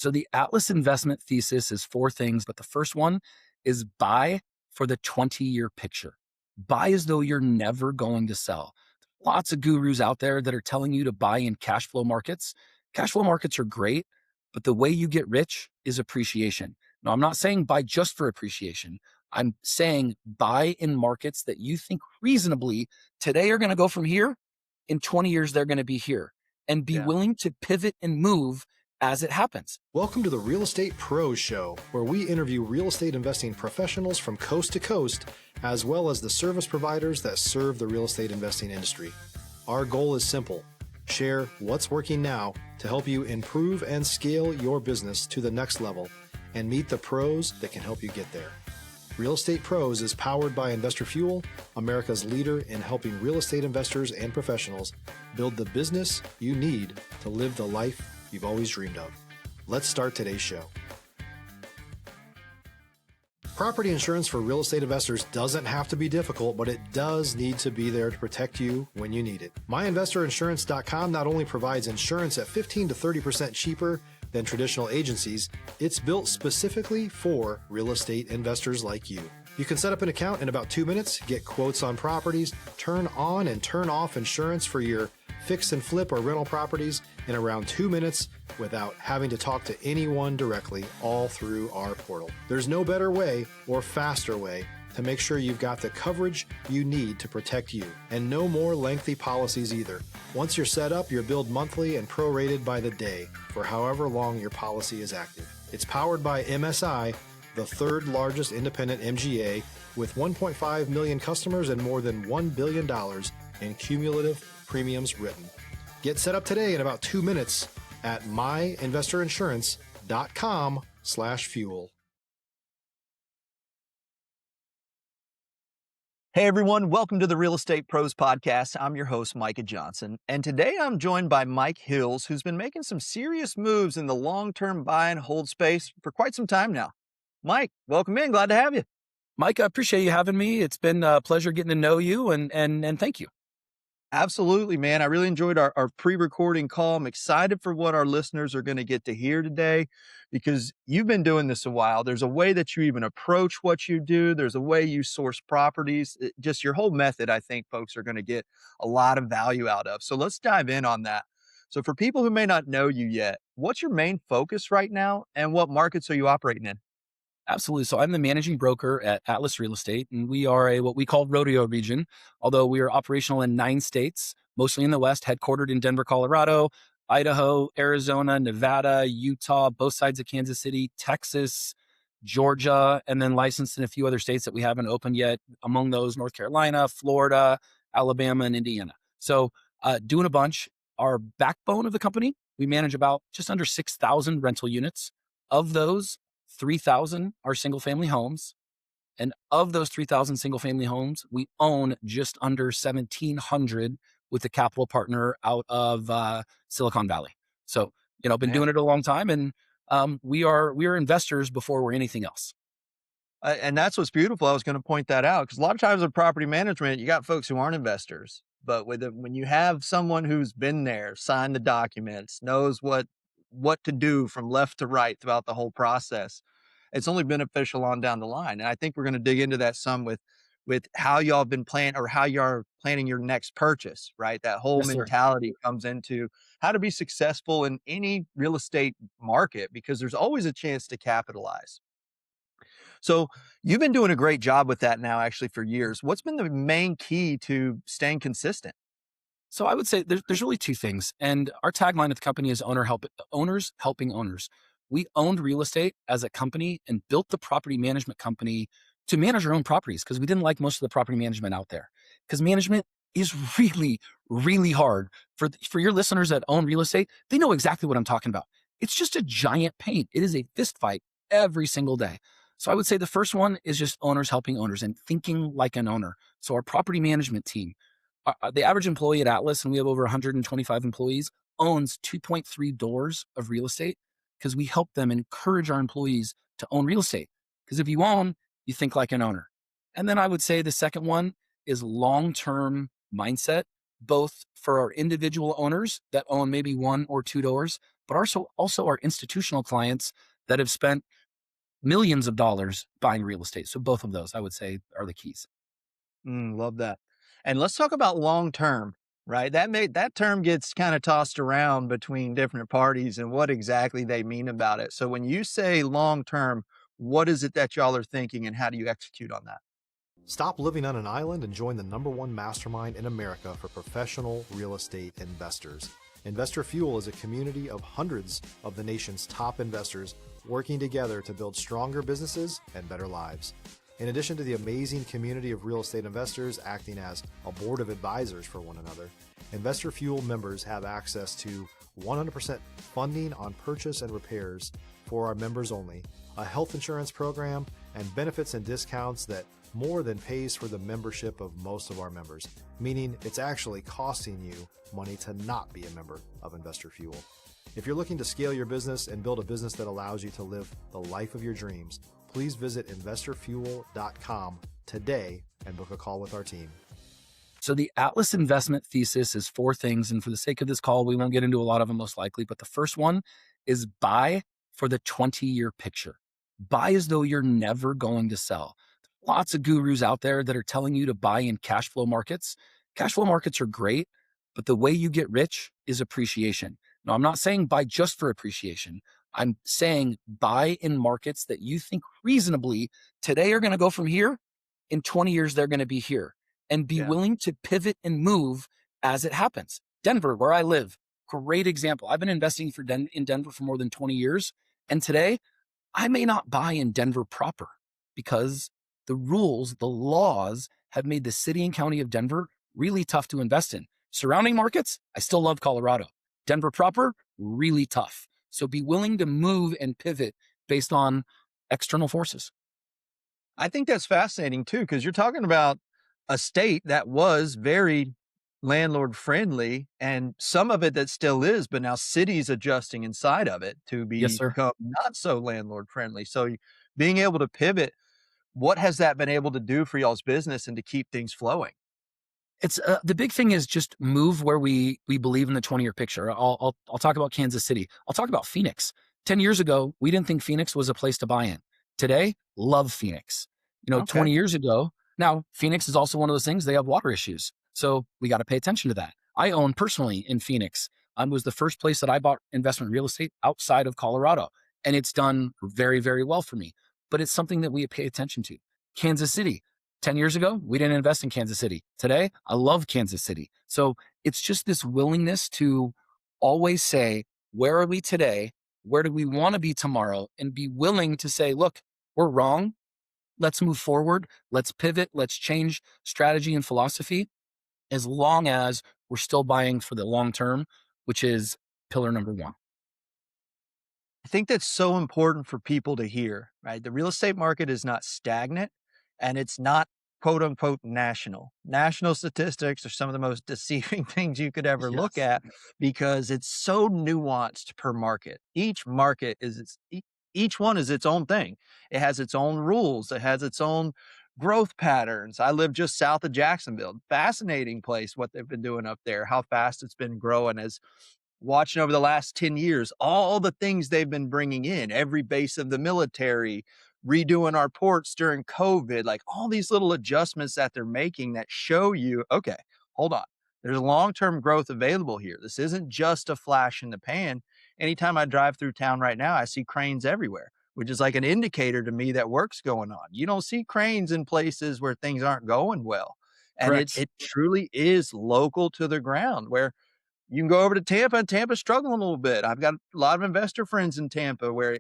So the Atlas investment thesis is four things, but the first one is buy for the 20-year picture. Buy as though you're never going to sell. Lots of gurus out there that are telling you to buy in cash flow markets. Cash flow markets are great, but the way you get rich is appreciation. Now, I'm not saying buy just for appreciation. I'm saying buy in markets that you think reasonably today are going to go from here. In 20 years, they're going to be here, and be willing to pivot and move as it happens. Welcome to the Real Estate Pros Show, where we interview real estate investing professionals from coast to coast, as well as the service providers that serve the real estate investing industry. Our goal is simple: share what's working now to help you improve and scale your business to the next level and meet the pros that can help you get there. Real Estate Pros is powered by Investor Fuel, America's leader in helping real estate investors and professionals build the business you need to live the life you've always dreamed of. Let's start today's show. Property insurance for real estate investors doesn't have to be difficult, but it does need to be there to protect you when you need it. MyInvestorInsurance.com not only provides insurance at 15 to 30% cheaper than traditional agencies, it's built specifically for real estate investors like you. You can set up an account in about 2 minutes, get quotes on properties, turn on and turn off insurance for your fix and flip or rental properties in around 2 minutes without having to talk to anyone directly, all through our portal. There's no better way or faster way to make sure you've got the coverage you need to protect you, and no more lengthy policies either. Once you're set up, you're billed monthly and prorated by the day for however long your policy is active. It's powered by MSI, the third largest independent MGA, with 1.5 million customers and more than $1 billion in cumulative premiums written. Get set up today in about 2 minutes at myinvestorinsurance.com/fuel. Hey everyone, welcome to the Real Estate Pros Podcast. I'm your host, Micah Johnson, and today I'm joined by Mike Hills, who's been making some serious moves in the long-term buy and hold space for quite some time now. Mike, welcome in. Glad to have you. Mike, I appreciate you having me. It's been a pleasure getting to know you, and thank you. Absolutely, man. I really enjoyed our pre-recording call. I'm excited for what our listeners are going to get to hear today, because you've been doing this a while. There's a way that you even approach what you do. There's a way you source properties. Just your whole method, I think folks are going to get a lot of value out of. So let's dive in on that. So for people who may not know you yet, what's your main focus right now, and what markets are you operating in? Absolutely. So I'm the managing broker at Atlas Real Estate, and we are what we call rodeo region, although we are operational in 9 states, mostly in the West, headquartered in Denver, Colorado, Idaho, Arizona, Nevada, Utah, both sides of Kansas City, Texas, Georgia, and then licensed in a few other states that we haven't opened yet. Among those, North Carolina, Florida, Alabama, and Indiana. So doing a bunch. Our backbone of the company, we manage about just under 6,000 rental units. Of those, 3,000 are single-family homes. And of those 3,000 single-family homes, we own just under 1,700 with a capital partner out of Silicon Valley. So, been doing it a long time, and we are investors before we're anything else. And that's what's beautiful. I was going to point that out, because a lot of times in property management, you got folks who aren't investors. But when you have someone who's been there, signed the documents, knows what to do from left to right throughout the whole process, it's only beneficial on down the line. And I think we're going to dig into that some with how y'all have been planning, or how you're planning your next purchase, right? That whole mentality comes into how to be successful in any real estate market, because there's always a chance to capitalize. So you've been doing a great job with that now, actually, for years. What's been the main key to staying consistent? So I would say there's really 2 things. And our tagline at the company is owners helping owners. We owned real estate as a company and built the property management company to manage our own properties, because we didn't like most of the property management out there. Because management is really, really hard. For your listeners that own real estate, they know exactly what I'm talking about. It's just a giant pain. It is a fist fight every single day. So I would say the first one is just owners helping owners and thinking like an owner. So our property management team, the average employee at Atlas, and we have over 125 employees, owns 2.3 doors of real estate, because we help them encourage our employees to own real estate. Because if you own, you think like an owner. And then I would say the second one is long-term mindset, both for our individual owners that own maybe 1 or 2 doors, but also our institutional clients that have spent millions of dollars buying real estate. So both of those, I would say, are the keys. Love that. And let's talk about long term, right? That term gets kind of tossed around between different parties and what exactly they mean about it. So when you say long term, what is it that y'all are thinking and how do you execute on that? Stop living on an island and join the #1 mastermind in America for professional real estate investors. Investor Fuel is a community of hundreds of the nation's top investors working together to build stronger businesses and better lives. In addition to the amazing community of real estate investors acting as a board of advisors for one another, Investor Fuel members have access to 100% funding on purchase and repairs for our members only, a health insurance program, and benefits and discounts that more than pays for the membership of most of our members, meaning it's actually costing you money to not be a member of Investor Fuel. If you're looking to scale your business and build a business that allows you to live the life of your dreams, please visit investorfuel.com today and book a call with our team. So the Atlas investment thesis is 4 things. And for the sake of this call, we won't get into a lot of them most likely. But the first one is buy for the 20-year picture. Buy as though you're never going to sell. Lots of gurus out there that are telling you to buy in cash flow markets. Cash flow markets are great, but the way you get rich is appreciation. Now, I'm not saying buy just for appreciation. I'm saying buy in markets that you think reasonably today are going to go from here. In 20 years, they're going to be here, and be willing to pivot and move as it happens. Denver, where I live, great example. I've been investing in Denver for more than 20 years. And today I may not buy in Denver proper because the rules, the laws have made the city and county of Denver really tough to invest in. Surrounding markets, I still love Colorado. Denver proper, really tough. So be willing to move and pivot based on external forces. I think that's fascinating too, because you're talking about a state that was very landlord friendly and some of it that still is, but now cities adjusting inside of it to Yes, sir. become not so landlord friendly. So being able to pivot, what has that been able to do for y'all's business and to keep things flowing? It's the big thing is just move where we believe in the 20-year picture. I'll talk about Kansas City. I'll talk about Phoenix. 10 years ago, we didn't think Phoenix was a place to buy in. Today, love Phoenix. Okay. 20 years ago, now Phoenix is also one of those things, they have water issues. So we got to pay attention to that. I own personally in Phoenix. Was the first place that I bought investment real estate outside of Colorado. And it's done very, very well for me. But it's something that we pay attention to. Kansas City. 10 years ago, we didn't invest in Kansas City. Today, I love Kansas City. So it's just this willingness to always say, where are we today? Where do we want to be tomorrow? And be willing to say, look, we're wrong. Let's move forward. Let's pivot. Let's change strategy and philosophy as long as we're still buying for the long term, which is pillar number 1. I think that's so important for people to hear, right? The real estate market is not stagnant and it's not quote unquote national. National statistics are some of the most deceiving things you could ever look at because it's so nuanced per market. Each market each one is its own thing. It has its own rules. It has its own growth patterns. I live just south of Jacksonville. Fascinating place, what they've been doing up there, how fast it's been growing as watching over the last 10 years, all the things they've been bringing in, every base of the military, redoing our ports during COVID, like all these little adjustments that they're making that show you, okay, hold on. There's long-term growth available here. This isn't just a flash in the pan. Anytime I drive through town right now, I see cranes everywhere, which is like an indicator to me that work's going on. You don't see cranes in places where things aren't going well. And Correct. it truly is local to the ground where you can go over to Tampa and Tampa's struggling a little bit. I've got a lot of investor friends in Tampa where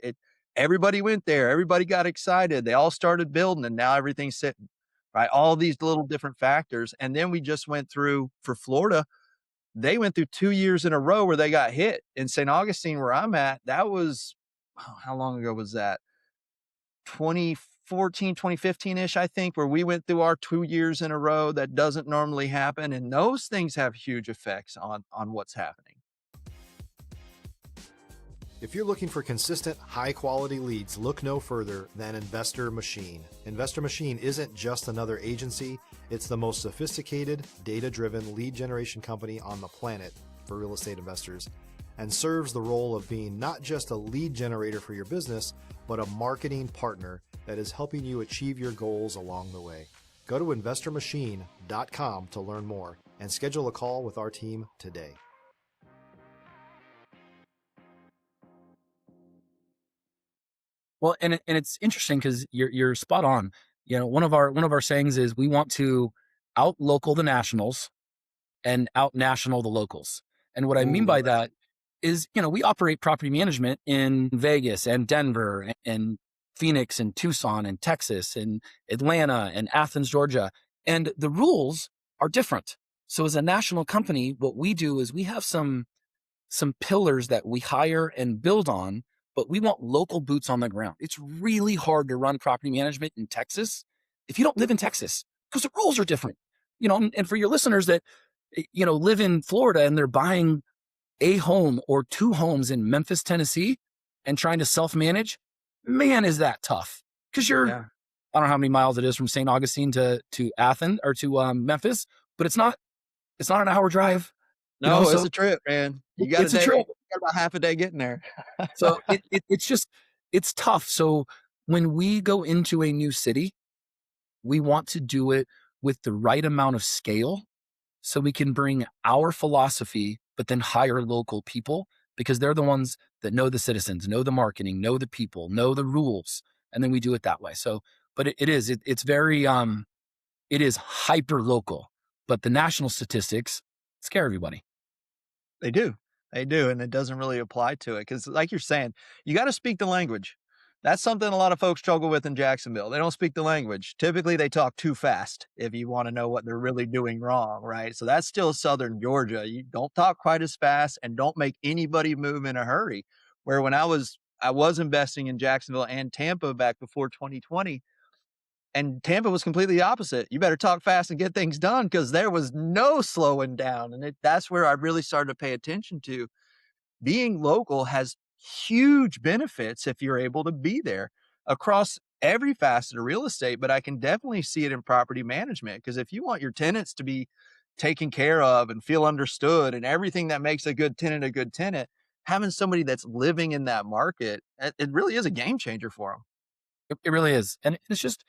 everybody went there. Everybody got excited. They all started building and now everything's sitting, right? All these little different factors. And then we just went through for Florida. They went through 2 years in a row where they got hit. In St. Augustine, where I'm at, that was, how long ago was that? 2014, 2015-ish, I think, where we went through our 2 years in a row. That doesn't normally happen. And those things have huge effects on what's happening. If you're looking for consistent, high-quality leads, look no further than Investor Machine. Investor Machine isn't just another agency. It's the most sophisticated, data-driven lead generation company on the planet for real estate investors. and serves the role of being not just a lead generator for your business, but a marketing partner that is helping you achieve your goals along the way. Go to investormachine.com to learn more and schedule a call with our team today. Well, and it's interesting because you're spot on. One of our sayings is we want to out local the nationals and out national the locals. And what I mean Ooh, by that is, we operate property management in Vegas and Denver and Phoenix and Tucson and Texas and Atlanta and Athens, Georgia. And the rules are different. So as a national company, what we do is we have some pillars that we hire and build on, but we want local boots on the ground. It's really hard to run property management in Texas if you don't live in Texas because the rules are different. And for your listeners that, live in Florida and they're buying a home or two homes in Memphis, Tennessee, and trying to self-manage, man, is that tough. Because yeah. I don't know how many miles it is from St. Augustine to Athens or to Memphis, but it's not an hour drive. No, it's So a trip, man. You got a it's a day, trip. you got about half a day getting there. So it's tough. So when we go into a new city, we want to do it with the right amount of scale so we can bring our philosophy, but then hire local people because they're the ones that know the citizens, know the marketing, know the people, know the rules. And then we do it that way. So, but it's very, it is hyper local, but the national statistics scare everybody. They do. They do, and it doesn't really apply to it because, like you're saying, you gotta speak the language. That's something a lot of folks struggle with in Jacksonville. They don't speak the language. Typically, they talk too fast if you wanna know what they're really doing wrong, right? So that's still Southern Georgia. You don't talk quite as fast and don't make anybody move in a hurry. Where when I was investing in Jacksonville and Tampa back before 2020, and Tampa was completely the opposite. You better talk fast and get things done because there was no slowing down, and that's where I really started to pay attention to being local has huge benefits if you're able to be there across every facet of real estate, but I can definitely see it in property management because if you want your tenants to be taken care of and feel understood and everything that makes a good tenant, having somebody that's living in that market, it really is a game changer for them. It really is. And it's just,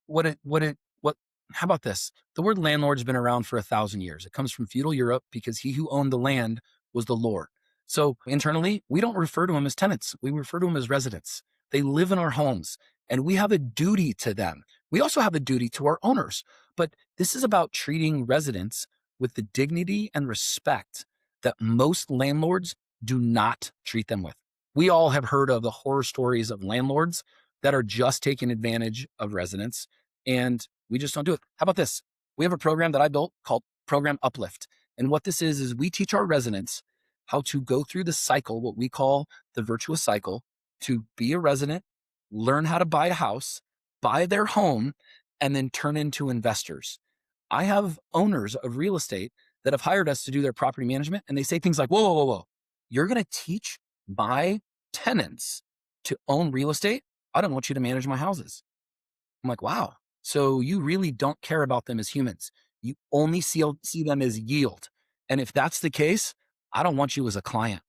what how about this? The word landlord's been around for 1,000 years. It comes from feudal Europe because he who owned the land was the lord. So internally, we don't refer to them as tenants. We refer to them as residents. They live in our homes and we have a duty to them. We also have a duty to our owners, but this is about treating residents with the dignity and respect that most landlords do not treat them with. We all have heard of the horror stories of landlords that are just taking advantage of residents, and we just don't do it. How about this? We have a program that I built called Program Uplift. And what this is we teach our residents how to go through the cycle, what we call the virtuous cycle, to be a resident, learn how to buy a house, buy their home, and then turn into investors. I have owners of real estate that have hired us to do their property management, and they say things like, whoa, whoa, whoa, whoa. You're going to teach my tenants to own real estate? I don't want you to manage my houses. I'm like, wow. So you really don't care about them as humans. You only see them as yield. And if that's the case, I don't want you as a client.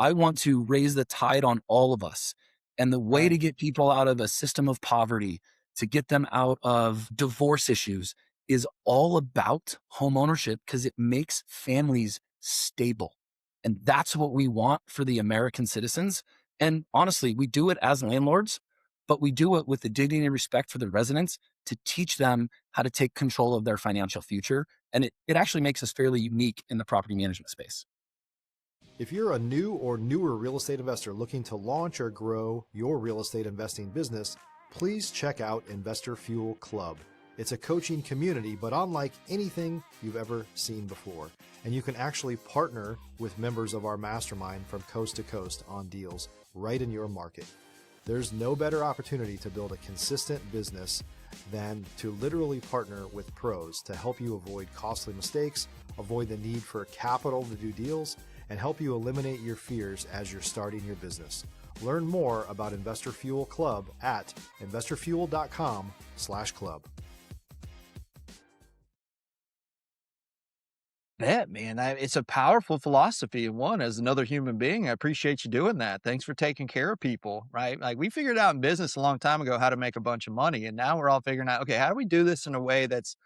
I want to raise the tide on all of us. And the way Right. to get people out of a system of poverty, to get them out of divorce issues, is all about home ownership because it makes families stable. And that's what we want for the American citizens. And honestly, we do it as landlords, but we do it with the dignity and respect for the residents to teach them how to take control of their financial future. And it actually makes us fairly unique in the property management space. If you're a new or newer real estate investor looking to launch or grow your real estate investing business, please check out Investor Fuel Club. It's a coaching community, but unlike anything you've ever seen before. And you can actually partner with members of our mastermind from coast to coast on deals right in your market. There's no better opportunity to build a consistent business than to literally partner with pros to help you avoid costly mistakes, avoid the need for capital to do deals, and help you eliminate your fears as you're starting your business. Learn more about Investor Fuel Club at investorfuel.com/club. bet, man. It's a powerful philosophy. And one, as another human being, I appreciate you doing that. Thanks for taking care of people, right? Like we figured out in business a long time ago how to make a bunch of money. And now we're all figuring out, okay, how do we do this in a way that's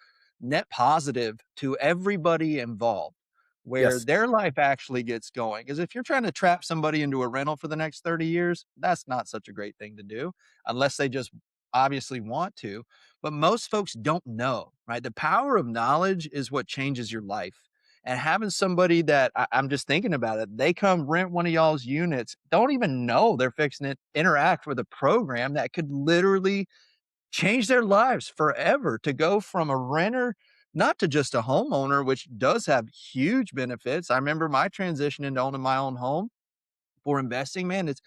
net positive to everybody involved, where Yes. their life actually gets going? Because if you're trying to trap somebody into a rental for the next 30 years, that's not such a great thing to do unless they just obviously want to. But most folks don't know, right? The power of knowledge is what changes your life, and having somebody that I'm just thinking about it, they come rent one of y'all's units, don't even know they're fixing to interact with a program that could literally change their lives forever, to go from a renter, not to just a homeowner, which does have huge benefits. I remember my transition into owning my own home for investing, man. It's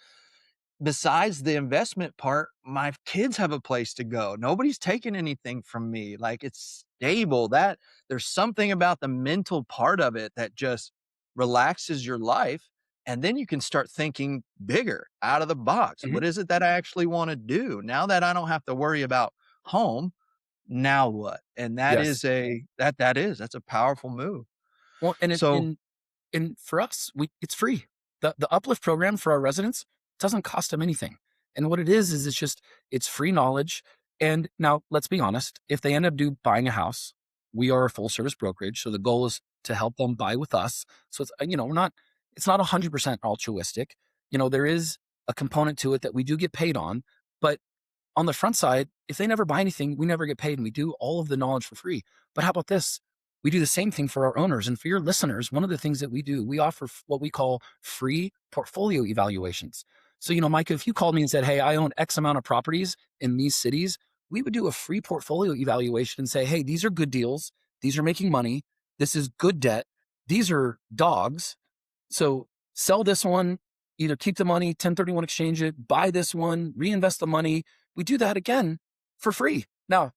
besides the investment part, my kids have a place to go. Nobody's taking anything from me. Like it's stable. That there's something about the mental part of it that just relaxes your life. And then you can start thinking bigger, out of the box. Mhm. What is it that I actually want to do? Now that I don't have to worry about home, now what? And that Yes. is that's a powerful move. Well, and So for us, it's free. The Uplift program for our residents doesn't cost them anything. And what it is it's just it's free knowledge. And now let's be honest, if they end up buying a house, we are a full service brokerage. So the goal is to help them buy with us. So it's we're not it's not 100% altruistic. There is a component to it that we do get paid on, but on the front side, if they never buy anything, we never get paid and we do all of the knowledge for free. But how about this? We do the same thing for our owners. And for your listeners, one of the things that we do, we offer what we call free portfolio evaluations. So, Micah, if you called me and said, hey, I own X amount of properties in these cities, we would do a free portfolio evaluation and say, hey, these are good deals. These are making money. This is good debt. These are dogs. So sell this one, either keep the money, 1031 exchange it, buy this one, reinvest the money. We do that again for free. Now,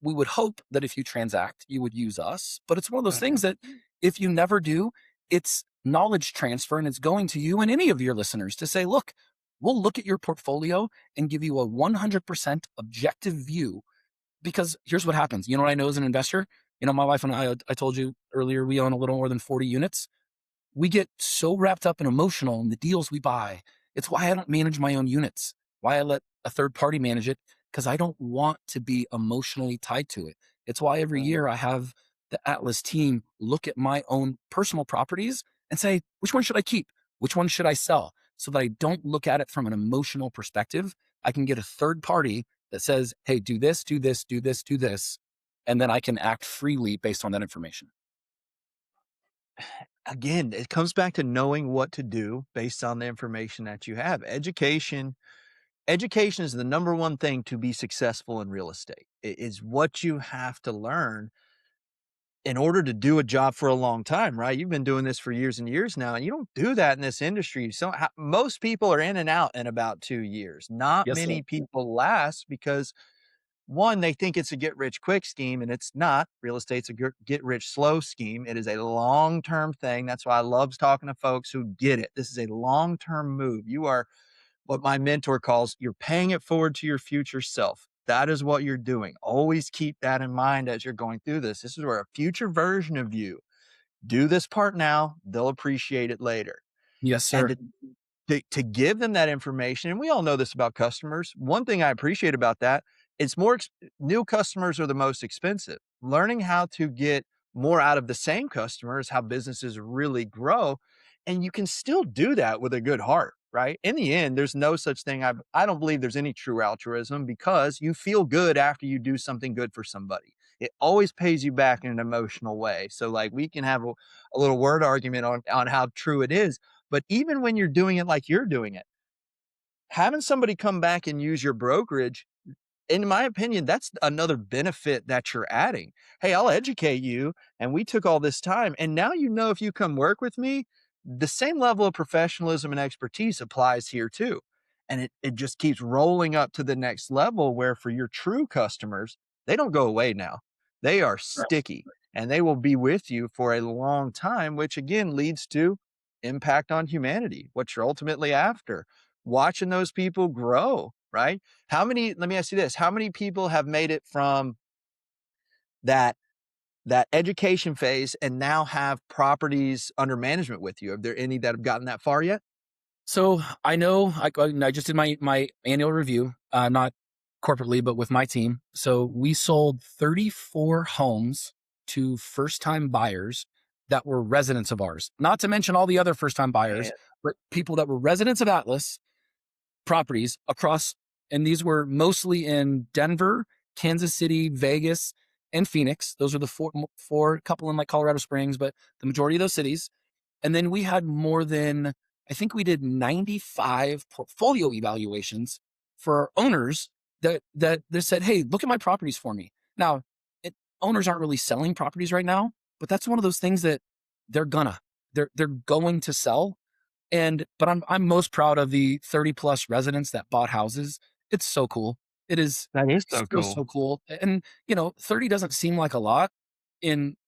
we would hope that if you transact, you would use us, but it's one of those things that if you never do, it's knowledge transfer and it's going to you and any of your listeners to say, look, we'll look at your portfolio and give you a 100% objective view. Because here's what happens. You know what I know as an investor? My wife and I told you earlier, we own a little more than 40 units. We get so wrapped up and emotional in the deals we buy. It's why I don't manage my own units, why I let a third party manage it, because I don't want to be emotionally tied to it. It's why every year I have the Atlas team look at my own personal properties and say, which one should I keep? Which one should I sell? So that I don't look at it from an emotional perspective. I can get a third party that says, hey, do this, do this, do this, do this. And then I can act freely based on that information. again, it comes back to knowing what to do based on the information that you have. Education is the number one thing to be successful in real estate. It is what you have to learn in order to do a job for a long time, right? You've been doing this for years and years now, and you don't do that in this industry. So most people are in and out in about 2 years. Not Yes, sir. many people last because one, they think it's a get rich quick scheme, and it's not. Real estate's a get rich slow scheme. It is a long term thing. That's why I love talking to folks who get it. This is a long term move. You are what my mentor calls, you're paying it forward to your future self. That is what you're doing. Always keep that in mind as you're going through this. This is where a future version of you do this part now, they'll appreciate it later. Yes, And sir. to give them that information, and we all know this about customers. One thing I appreciate about that, it's more new customers are the most expensive. Learning how to get more out of the same customer is how businesses really grow. And you can still do that with a good heart, right? In the end, there's no such thing. I don't believe there's any true altruism because you feel good after you do something good for somebody. It always pays you back in an emotional way. So like we can have a little word argument on how true it is, but even when you're doing it like you're doing it, having somebody come back and use your brokerage, in my opinion, that's another benefit that you're adding. Hey, I'll educate you. And we took all this time. And now you know if you come work with me, the same level of professionalism and expertise applies here too. And it just keeps rolling up to the next level where for your true customers, they don't go away now. They are sticky and they will be with you for a long time, which again leads to impact on humanity, what you're ultimately after. Watching those people grow, right? Let me ask you this, how many people have made it from that that education phase and now have properties under management with you? Are there any that have gotten that far yet? So I know I just did my annual review, not corporately, but with my team. So we sold 34 homes to first time buyers that were residents of ours, not to mention all the other first time buyers, Man, but people that were residents of Atlas properties across. And these were mostly in Denver, Kansas City, Vegas, and Phoenix. Those are the four couple in like Colorado Springs, but the majority of those cities. And then we had more than, I think we did 95 portfolio evaluations for our owners that said, hey, look at my properties for me. Now, owners aren't really selling properties right now, but that's one of those things that they're going to sell. But I'm most proud of the 30 plus residents that bought houses. It's so cool. It is that is so so, cool. so cool. And 30 doesn't seem like a lot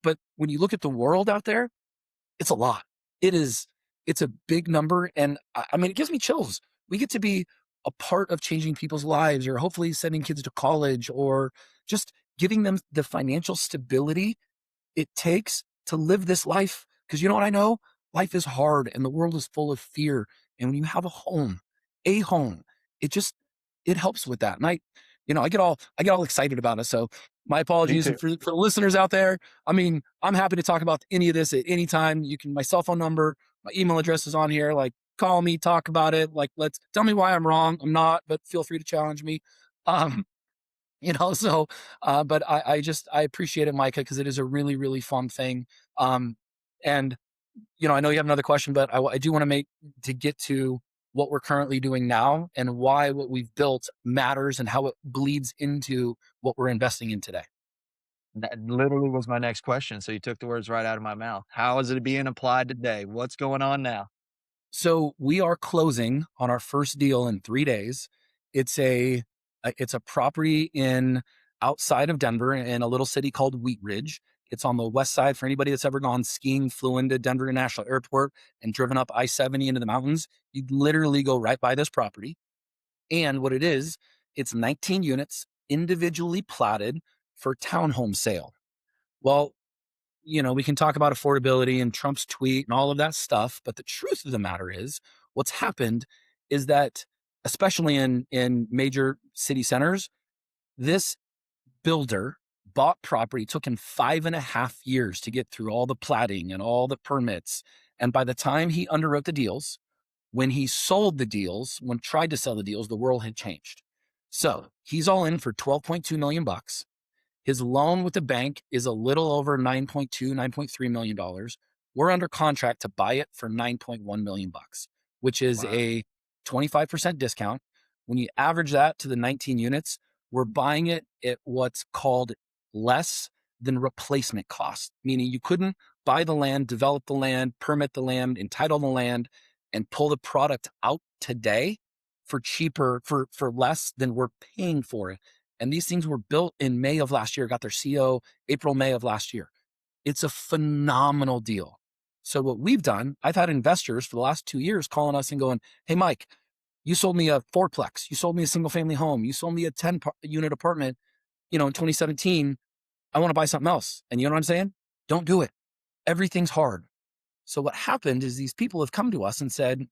but when you look at the world out there, it's a lot. It's a big number. And I mean, it gives me chills. We get to be a part of changing people's lives, or hopefully sending kids to college, or just giving them the financial stability it takes to live this life. Because you know what I know? Life is hard and the world is full of fear. And when you have a home, it just, it helps with that. And I get all excited about it. So my Me apologies too. for the listeners out there. I mean, I'm happy to talk about any of this at any time. My cell phone number, my email address is on here. Like, call me, talk about it. Like, let's tell me why I'm wrong. I'm not, but feel free to challenge me. Um, so but I appreciate it, Micah, because it is a really, really fun thing. And I know you have another question, but I do want to get to what we're currently doing now and why what we've built matters and how it bleeds into what we're investing in today. That literally was my next question. So you took the words right out of my mouth. How is it being applied today? What's going on now? So we are closing on our first deal in 3 days. It's a property in outside of Denver in a little city called Wheat Ridge. It's on the west side. For anybody that's ever gone skiing, flew into Denver International Airport and driven up I-70 into the mountains, you'd literally go right by this property. And what it is, it's 19 units individually platted for townhome sale. Well, we can talk about affordability and Trump's tweet and all of that stuff, but the truth of the matter is, what's happened is that, especially in major city centers, this builder bought property, took him 5.5 years to get through all the platting and all the permits. And by the time he underwrote the deals, when he sold the deals, when tried to sell the deals, the world had changed. So he's all in for 12.2 million bucks. His loan with the bank is a little over 9.2, $9.3 million. We're under contract to buy it for 9.1 million bucks, which is Wow. a 25% discount. When you average that to the 19 units, we're buying it at what's called less than replacement cost, meaning you couldn't buy the land, develop the land, permit the land, entitle the land, and pull the product out today for cheaper, for less than we're paying for it. And these things were built in May of last year, got their CO April, May of last year. It's a phenomenal deal. So what we've done, I've had investors for the last 2 years calling us and going, hey, Mike, you sold me a fourplex. You sold me a single family home. You sold me a 10 unit apartment, in 2017. I want to buy something else. And you know what I'm saying? Don't do it. Everything's hard. So what happened is these people have come to us and said,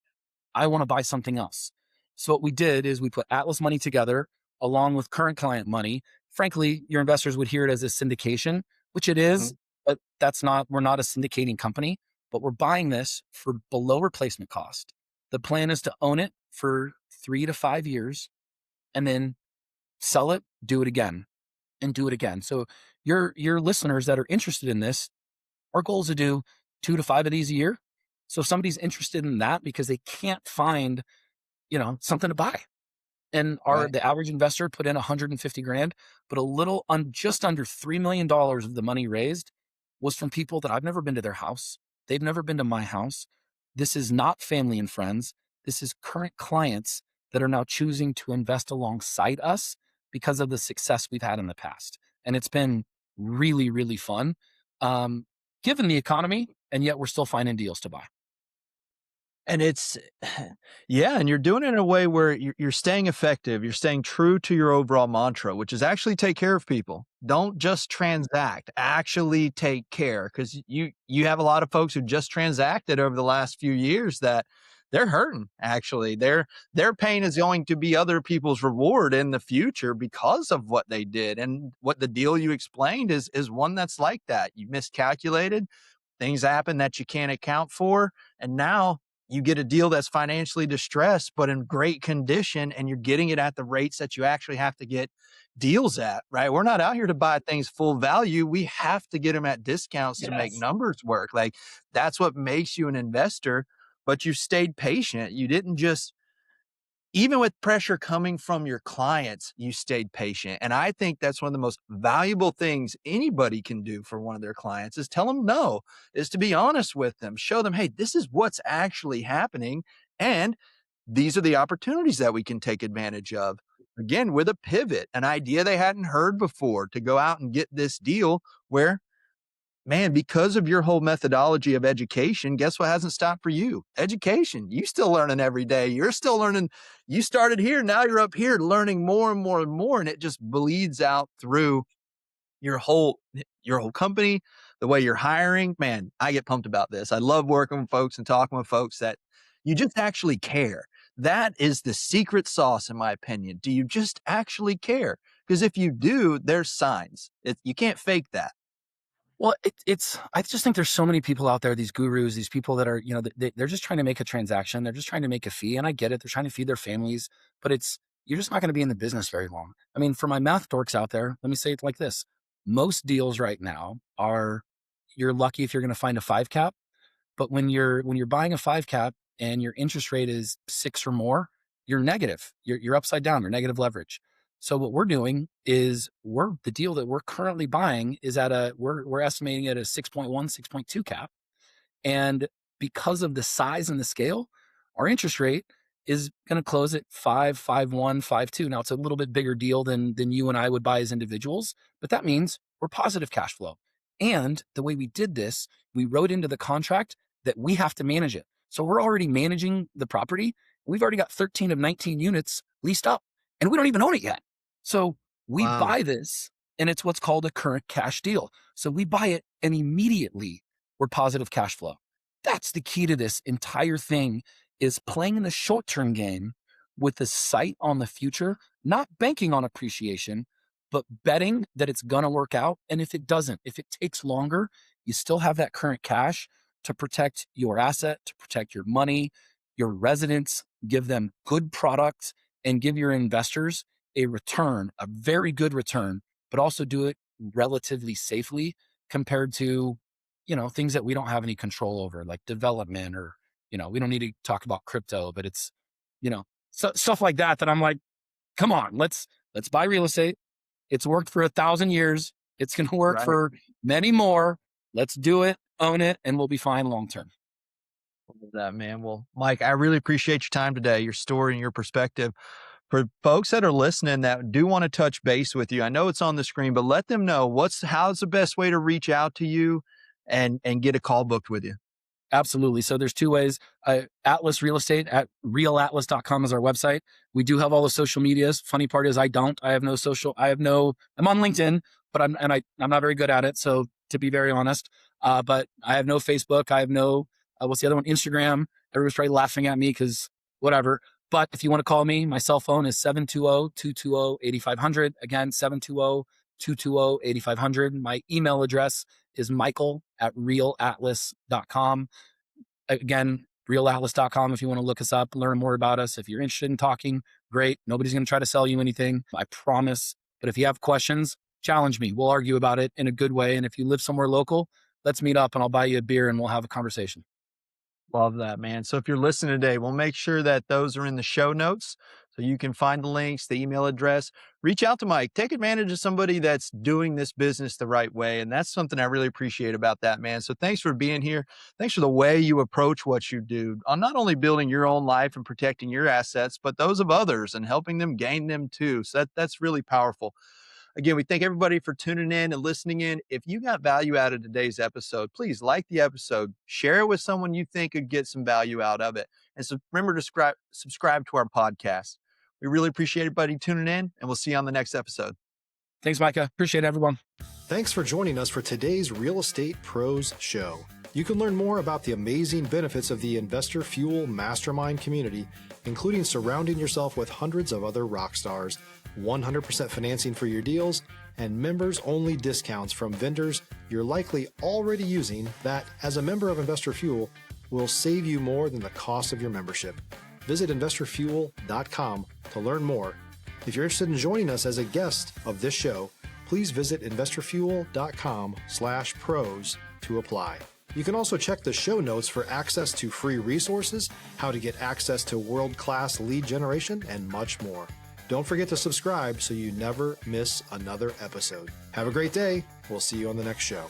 I want to buy something else. So what we did is we put Atlas money together along with current client money. Frankly, your investors would hear it as a syndication, which it is, Mhm. but we're not a syndicating company, but we're buying this for below replacement cost. The plan is to own it for 3 to 5 years and then sell it, do it again, and do it again. So your listeners that are interested in this, our goal is to do 2 to 5 of these a year. So if somebody's interested in that because they can't find something to buy. And Right. the average investor put in 150 grand, but just under $3 million of the money raised was from people that I've never been to their house. They've never been to my house. This is not family and friends. This is current clients that are now choosing to invest alongside us because of the success we've had in the past. And it's been really, really fun, given the economy, and yet we're still finding deals to buy. And it's yeah, and you're doing it in a way where you're staying effective, you're staying true to your overall mantra, which is actually take care of people. Don't just transact, actually take care, because you have a lot of folks who just transacted over the last few years that they're hurting, actually. Their pain is going to be other people's reward in the future because of what they did, and what the deal you explained is one that's like that. You miscalculated, things happen that you can't account for, and now you get a deal that's financially distressed, but in great condition, and you're getting it at the rates that you actually have to get deals at, right? We're not out here to buy things full value. We have to get them at discounts to make Yes. numbers work. Like, that's what makes you an investor, but you stayed patient. You didn't just, even with pressure coming from your clients, you stayed patient. And I think that's one of the most valuable things anybody can do for one of their clients is tell them no, is to be honest with them, show them, hey, this is what's actually happening. And these are the opportunities that we can take advantage of. Again, with a pivot, an idea they hadn't heard before to go out and get this deal where, man, because of your whole methodology of education, guess what hasn't stopped for you? Education. You still learning every day. You're still learning. You started here. Now you're up here learning more and more and more. And it just bleeds out through your whole company, the way you're hiring. Man, I get pumped about this. I love working with folks and talking with folks that you just actually care. That is the secret sauce, in my opinion. Do you just actually care? Because if you do, there's signs. You can't fake that. Well, I just think there's so many people out there, these gurus, these people that are, they're just trying to make a transaction. They're just trying to make a fee. And I get it. They're trying to feed their families, but you're just not going to be in the business very long. I mean, for my math dorks out there, let me say it like this. Most deals right now you're lucky if you're going to find a 5 cap. But when you're buying a 5 cap and your interest rate is 6 or more, you're negative. You're upside down. You're negative leverage. So what we're doing is the deal that we're currently buying is we're estimating at a 6.1, 6.2 cap. And because of the size and the scale, our interest rate is going to close at 5, 5.1, 5.2. Now it's a little bit bigger deal than you and I would buy as individuals, but that means we're positive cash flow. And the way we did this, we wrote into the contract that we have to manage it. So we're already managing the property. We've already got 13 of 19 units leased up and we don't even own it yet. So we Wow. buy this and it's what's called a current cash deal. So we buy it and immediately we're positive cash flow. That's the key to this entire thing, is playing in the short-term game with the sight on the future, not banking on appreciation, but betting that it's going to work out. And if it doesn't, if it takes longer, you still have that current cash to protect your asset, to protect your money, your residents, give them good products, and give your investors a return, a very good return, but also do it relatively safely compared to, things that we don't have any control over, like development, or, we don't need to talk about crypto, but it's, stuff like that I'm like, come on, let's buy real estate. It's worked for 1,000 years. It's going to work Right. for many more. Let's do it, own it, and we'll be fine long-term. Love that, man. Well, Mike, I really appreciate your time today, your story and your perspective. For folks that are listening that do want to touch base with you, I know it's on the screen, but let them know how's the best way to reach out to you and get a call booked with you. Absolutely. So there's 2 ways. Atlas Real Estate at realatlas.com is our website. We do have all the social medias. Funny part is I'm on LinkedIn, but I'm not very good at it. So to be very honest, but I have no Facebook. I have no, what's the other one? Instagram. Everyone's probably laughing at me because whatever. But if you want to call me, my cell phone is 720-220-8500. Again, 720-220-8500. My email address is michael@realatlas.com. Again, realatlas.com if you want to look us up, learn more about us. If you're interested in talking, great. Nobody's going to try to sell you anything, I promise. But if you have questions, challenge me. We'll argue about it in a good way. And if you live somewhere local, let's meet up and I'll buy you a beer and we'll have a conversation. Love that, man. So if you're listening today, we'll make sure that those are in the show notes so you can find the links, the email address. Reach out to Mike. Take advantage of somebody that's doing this business the right way. And that's something I really appreciate about that, man. So thanks for being here. Thanks for the way you approach what you do on not only building your own life and protecting your assets, but those of others and helping them gain them too. So that's really powerful. Again, we thank everybody for tuning in and listening in. If you got value out of today's episode, please like the episode, share it with someone you think could get some value out of it. And so remember to subscribe to our podcast. We really appreciate everybody tuning in, and we'll see you on the next episode. Thanks, Micah. Appreciate it, everyone. Thanks for joining us for today's Real Estate Pros Show. You can learn more about the amazing benefits of the Investor Fuel Mastermind community, including surrounding yourself with hundreds of other rock stars, 100% financing for your deals, and members-only discounts from vendors you're likely already using that, as a member of Investor Fuel, will save you more than the cost of your membership. Visit investorfuel.com to learn more. If you're interested in joining us as a guest of this show, please visit investorfuel.com/pros to apply. You can also check the show notes for access to free resources, how to get access to world-class lead generation, and much more. Don't forget to subscribe so you never miss another episode. Have a great day. We'll see you on the next show.